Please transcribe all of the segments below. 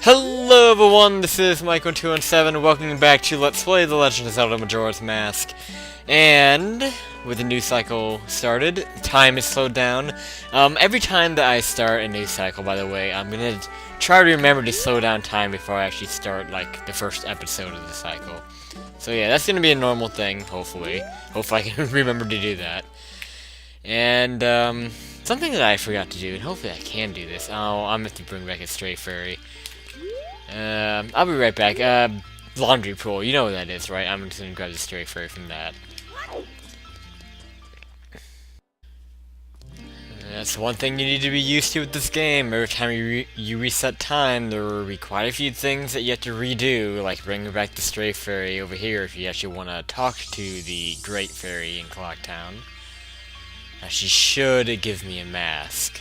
Hello everyone, this is Mike1217, welcome back to Let's Play The Legend of Zelda Majora's Mask. And, with a new cycle started, time is slowed down. Every time that I start a new cycle, by the way, I'm gonna try to remember to slow down time before I actually start, like, the first episode of the cycle. So yeah, that's gonna be a normal thing, hopefully. Hopefully I can remember to do that. And, something that I forgot to do, and hopefully I can do this. Oh, I'm gonna have to bring back a stray fairy. I'll be right back. Laundry pool, you know what that is, right? I'm just gonna grab the stray fairy from that. That's one thing you need to be used to with this game. Every time you reset time, there will be quite a few things that you have to redo, like bringing back the stray fairy over here if you actually want to talk to the great fairy in Clock Town. She should give me a mask.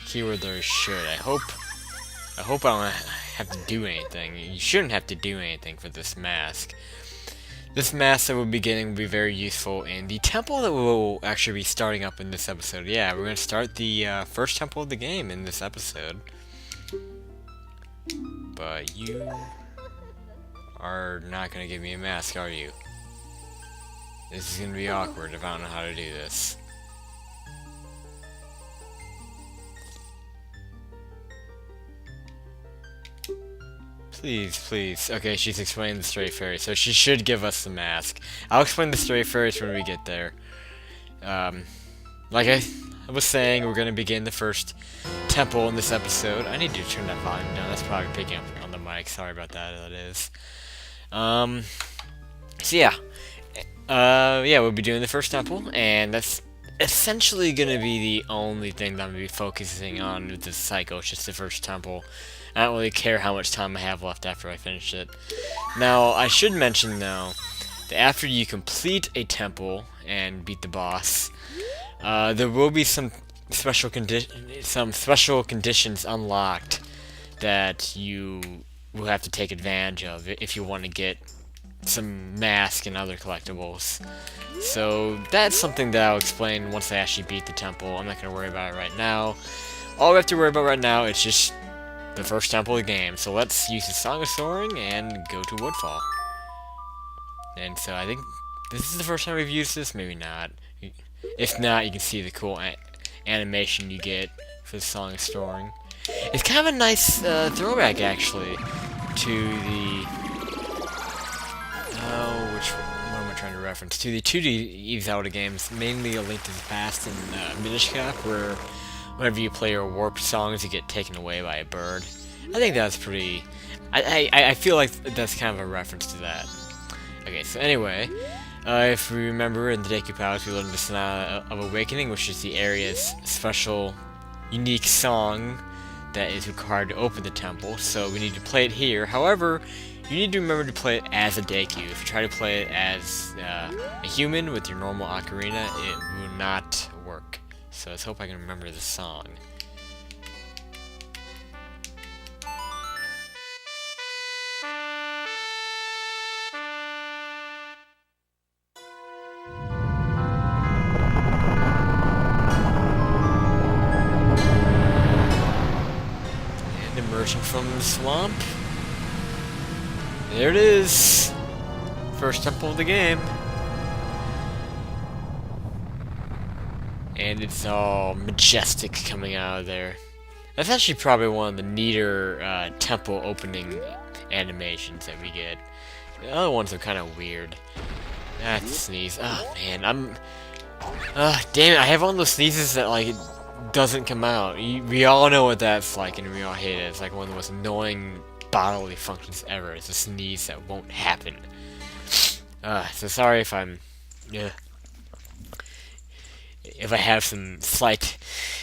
Keyword there is should. I hope I don't have to do anything. You shouldn't have to do anything for this mask. This mask that we'll be getting will be very useful in the temple that we'll actually be starting up in this episode. Yeah, we're going to start the first temple of the game in this episode. But you are not going to give me a mask, are you? This is going to be awkward if I don't know how to do this. Please, please. Okay, she's explaining the stray fairy, so she should give us the mask. I'll explain the stray fairies when we get there. Like I was saying, we're going to begin the first temple in this episode. I need to turn that volume down. That's probably picking up on the mic. Sorry about that. That is. So yeah. Yeah, we'll be doing the first temple, and that's essentially going to be the only thing that I'm going to be focusing on with this cycle. It's just the first temple. I don't really care how much time I have left after I finish it. Now, I should mention, though, that after you complete a temple and beat the boss, there will be some special conditions unlocked that you will have to take advantage of if you want to get some mask and other collectibles. So that's something that I'll explain once I actually beat the temple. I'm not going to worry about it right now. All we have to worry about right now is just the first temple of the game. So let's use the Song of Soaring and go to Woodfall. And so I think this is the first time we've used this, maybe not. If not, you can see the cool animation you get for the Song of Soaring. It's kind of a nice throwback, actually, to the... what am I trying to reference? To the 2D Zelda games, mainly A Link to the Past and Minish Cap, where whenever you play your warped songs, you get taken away by a bird. I think that's pretty... I feel like that's kind of a reference to that. Okay, so anyway, if we remember in the Deku Palace, we learned the Sonata of Awakening, which is the area's special, unique song that is required to open the temple, so we need to play it here. However, you need to remember to play it as a Deku. If you try to play it as a human with your normal ocarina, it will not work. So let's hope I can remember the song. And emerging from the swamp. There it is! First temple of the game. And it's all majestic coming out of there. That's actually probably one of the neater temple opening animations that we get. The other ones are kind of weird. That's a sneeze. Oh man, damn it, I have one of those sneezes that like it doesn't come out. We all know what that's like and we all hate it. It's like one of the most annoying bodily functions ever. It's a sneeze that won't happen. So sorry if I'm... if I have some slight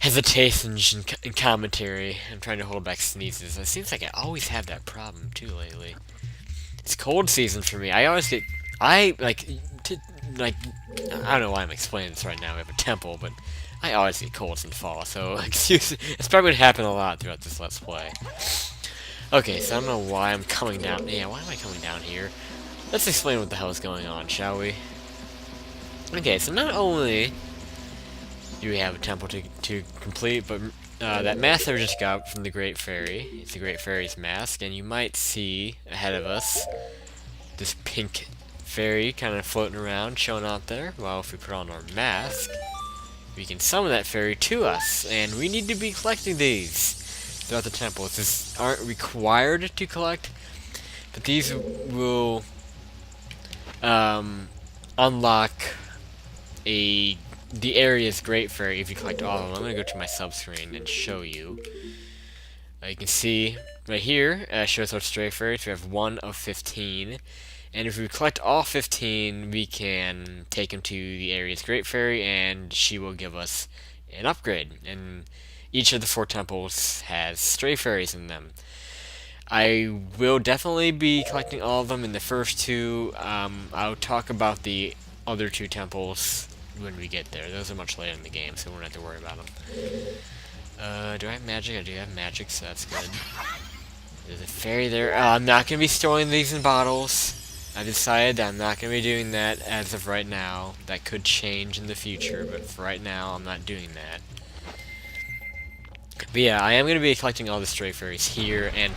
hesitation in commentary. I'm trying to hold back sneezes. It seems like I always have that problem too lately. It's cold season for me. I always get... I don't know why I'm explaining this right now. We have a temple, but I always get colds in the fall, so it's probably going to happen a lot throughout this Let's Play. Okay, so I don't know why I'm coming down... Yeah, why am I coming down here? Let's explain what the hell is going on, shall we? Okay, so not only do we have a temple to complete, but that mask that we just got from the Great Fairy. It's the Great Fairy's mask, and you might see ahead of us this pink fairy kind of floating around, showing out there. Well, if we put on our mask, we can summon that fairy to us, and we need to be collecting these throughout the temples. These aren't required to collect, but these will unlock the area's Great Fairy if you collect all of them. I'm going to go to my sub-screen and show you. You can see right here, shows our stray fairies. We have 1 of 15. And if we collect all 15, we can take them to the area's Great Fairy, and she will give us an upgrade. And each of the 4 temples has stray fairies in them. I will definitely be collecting all of them in the first 2. I'll talk about the other 2 temples when we get there. Those are much later in the game, so we won't have to worry about them. Do I have magic? I do have magic, so that's good. There's a fairy there. I'm not going to be storing these in bottles. I decided that I'm not going to be doing that as of right now. That could change in the future, but for right now, I'm not doing that. But yeah, I am going to be collecting all the stray fairies here, and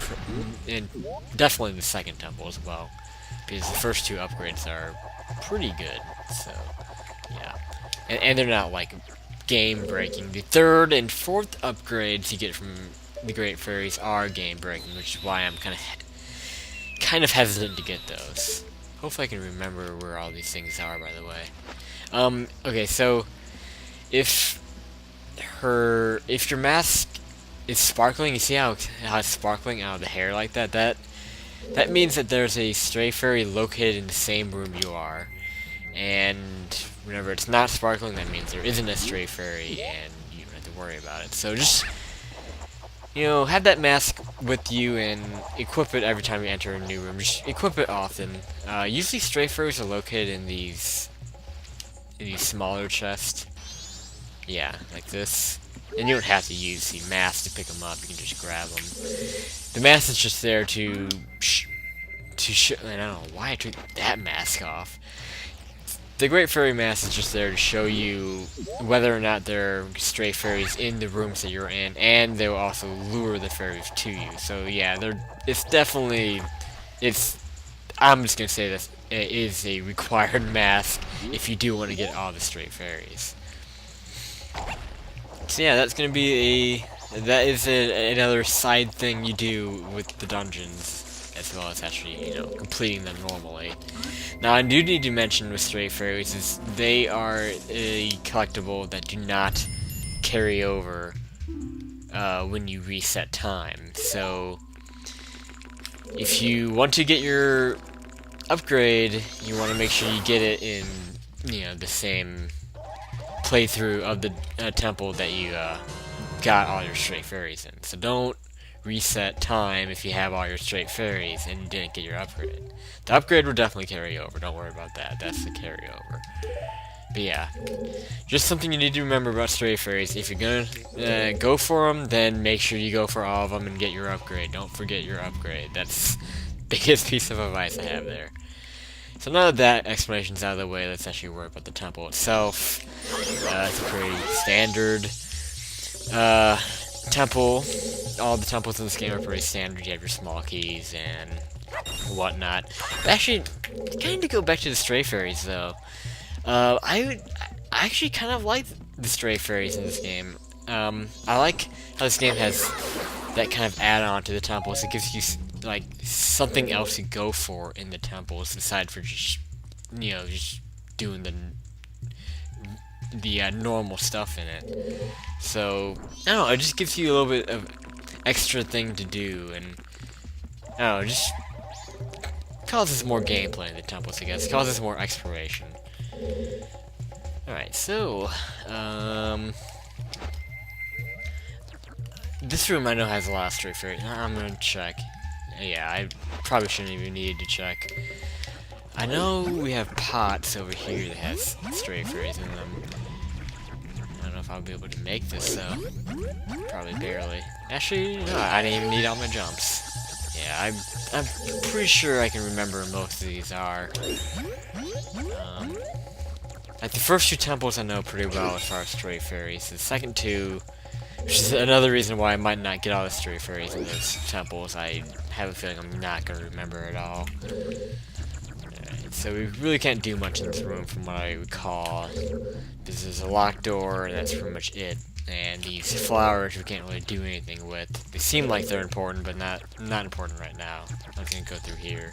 definitely the second temple as well, because the first 2 upgrades are pretty good, so yeah. And they're not, like, game-breaking. The 3rd and 4th upgrades you get from the Great Fairies are game-breaking, which is why I'm kind of hesitant to get those. Hopefully I can remember where all these things are, by the way. Okay, so if your mask is sparkling, you see how it's sparkling out of the hair like that? That means that there's a stray fairy located in the same room you are. And whenever it's not sparkling, that means there isn't a stray fairy, and you don't have to worry about it. So just, have that mask with you and equip it every time you enter a new room. Just equip it often. Usually stray fairies are located in these smaller chests. Yeah, like this. And you don't have to use the mask to pick them up. You can just grab them. The mask is just there to show. I don't know why I took that mask off. The Great Fairy Mask is just there to show you whether or not there are stray fairies in the rooms that you're in, and they will also lure the fairies to you. So yeah, I'm just gonna say this, it is a required mask if you do want to get all the stray fairies. So yeah, that is another side thing you do with the dungeons, as well as actually, completing them normally. Now, I do need to mention with stray fairies is they are a collectible that do not carry over when you reset time. So, if you want to get your upgrade, you want to make sure you get it in, the same playthrough of the temple that you got all your stray fairies in. So don't reset time if you have all your straight fairies and you didn't get your upgrade. The upgrade will definitely carry over, don't worry about that, that's the carryover. But yeah, just something you need to remember about stray fairies. If you're gonna go for them, then make sure you go for all of them and get your upgrade. Don't forget your upgrade. That's the biggest piece of advice I have there. So now that that explanation's out of the way, let's actually worry about the temple itself. It's a pretty standard temple. All the temples in this game are pretty standard. You have your small keys and whatnot. But actually, kind of go back to the stray fairies though. I actually kind of like the stray fairies in this game. I like how this game has that kind of add-on to the temples. It gives you like something else to go for in the temples aside for just just doing the normal stuff in it. So I don't know. It just gives you a little bit of extra thing to do, and I don't know, just causes more gameplay in the temples, I guess. It causes more exploration. Alright, so this room I know has a lot of stray fairies. I'm gonna check. Yeah, I probably shouldn't even need to check. I know we have pots over here that has stray fairies in them. I don't know if I'll be able to make this though. Probably barely. Actually, no, I didn't even need all my jumps. Yeah, I'm pretty sure I can remember where most of these are. Like the first 2 temples I know pretty well as far as stray fairies. The second 2, Which is another reason why I might not get all the stray fairies in those temples. I have a feeling I'm not going to remember it all. Alright, so we really can't do much in this room from what I recall. This is a locked door, and that's pretty much it. And these flowers we can't really do anything with. They seem like they're important, but not important right now. I'm just going to go through here.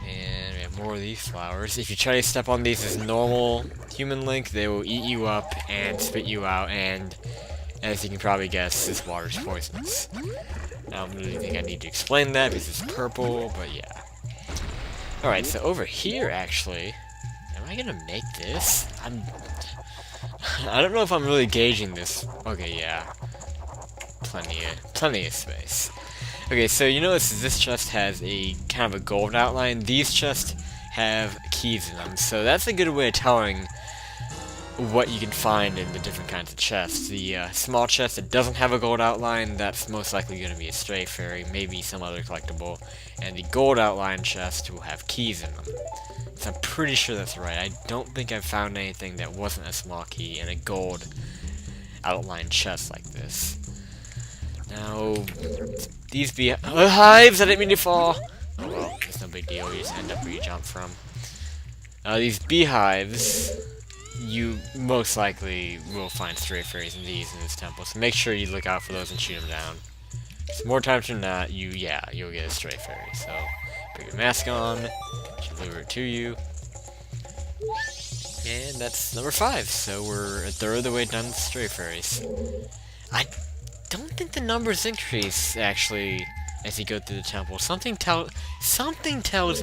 And we have more of these flowers. If you try to step on these as normal human Link, they will eat you up and spit you out, and as you can probably guess, this water's poisonous. I don't really think I need to explain that because it's purple, but yeah. Alright, so over here, actually, am I gonna make this? I don't know if I'm really gauging this. Okay, yeah. Plenty of space. Okay, so you notice this chest has a kind of a gold outline. These chests have keys in them, so that's a good way of telling what you can find in the different kinds of chests. The small chest that doesn't have a gold outline, that's most likely going to be a stray fairy, maybe some other collectible. And the gold outline chest will have keys in them. So I'm pretty sure that's right. I don't think I've found anything that wasn't a small key in a gold outline chest like this. Now, these beehives, I didn't mean to fall. Oh well, it's no big deal, you just end up where you jump from. These beehives, you most likely will find stray fairies in this temple, so make sure you look out for those and shoot them down. So more times than not, you'll get a stray fairy. So, put your mask on, deliver it to you. And that's number 5, so we're a third of the way done with stray fairies. I don't think the numbers increase, actually, as you go through the temple. Something tells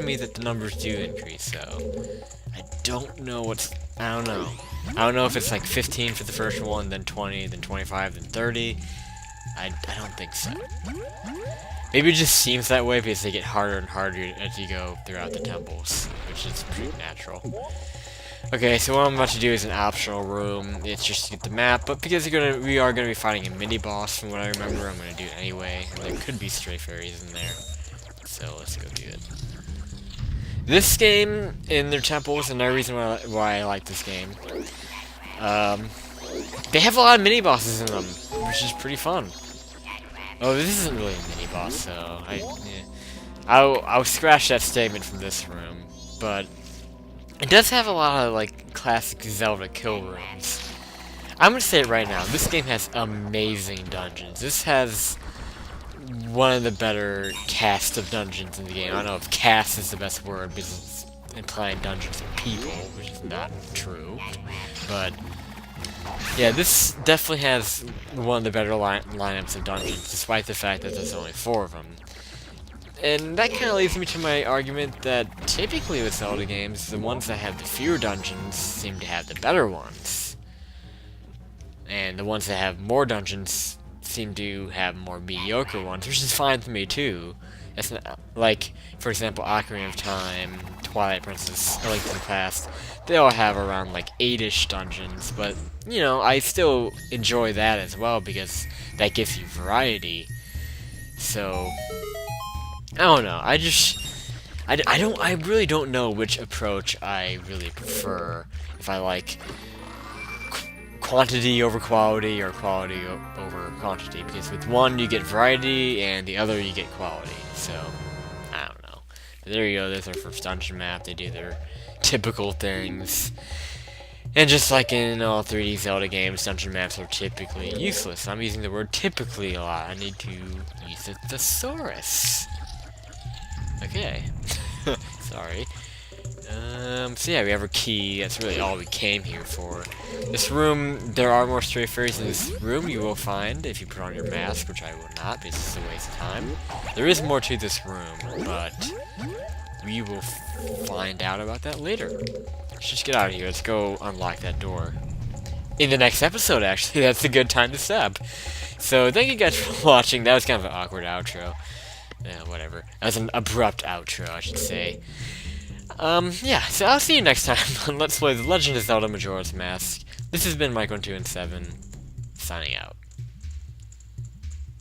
me that the numbers do increase, so I don't know I don't know if it's like 15 for the first one, then 20, then 25, then 30. I don't think so. Maybe it just seems that way because they get harder and harder as you go throughout the temples, which is pretty natural. Okay, so what I'm about to do is an optional room. It's just to get the map, but because we are gonna be fighting a mini boss, from what I remember, I'm gonna do it anyway. There could be stray fairies in there, so let's go do it. This game in their temples, another reason why I like this game. They have a lot of mini bosses in them, which is pretty fun. Oh, this isn't really a mini boss, so I'll scratch that statement from this room, but it does have a lot of like classic Zelda kill rooms. I'm gonna say it right now, this game has amazing dungeons. This has one of the better cast of dungeons in the game. I don't know if cast is the best word because it's implying dungeons of people, which is not true, but yeah, this definitely has one of the better lineups of dungeons, despite the fact that there's only 4 of them. And that kind of leads me to my argument that typically with Zelda games, the ones that have the fewer dungeons seem to have the better ones. And the ones that have more dungeons seem to have more mediocre ones, which is fine with me too. It's not, like, for example, Ocarina of Time, Twilight Princess, A Link to the Past, they all have around like 8-ish dungeons, but, you know, I still enjoy that as well because that gives you variety. So, I don't know, I really don't know which approach I really prefer, if I like quantity over quality or quality over quantity, because with one you get variety and the other you get quality, so I don't know. But there you go, there's our first dungeon map. They do their typical things, and just like in all 3D Zelda games, dungeon maps are typically useless. I'm using the word typically a lot. I need to use a thesaurus. Okay. Sorry. So yeah, we have our key. That's really all we came here for. This room, there are more stray fairies in this room you will find if you put on your mask, which I will not because it's a waste of time. There is more to this room, but we will find out about that later. Let's just get out of here. Let's go unlock that door. In the next episode, actually, that's a good time to stop. So thank you guys for watching. That was kind of an awkward outro. Yeah, whatever. That was an abrupt outro, I should say. Yeah, so I'll see you next time on Let's Play The Legend of Zelda Majora's Mask. This has been Mike12and7, signing out.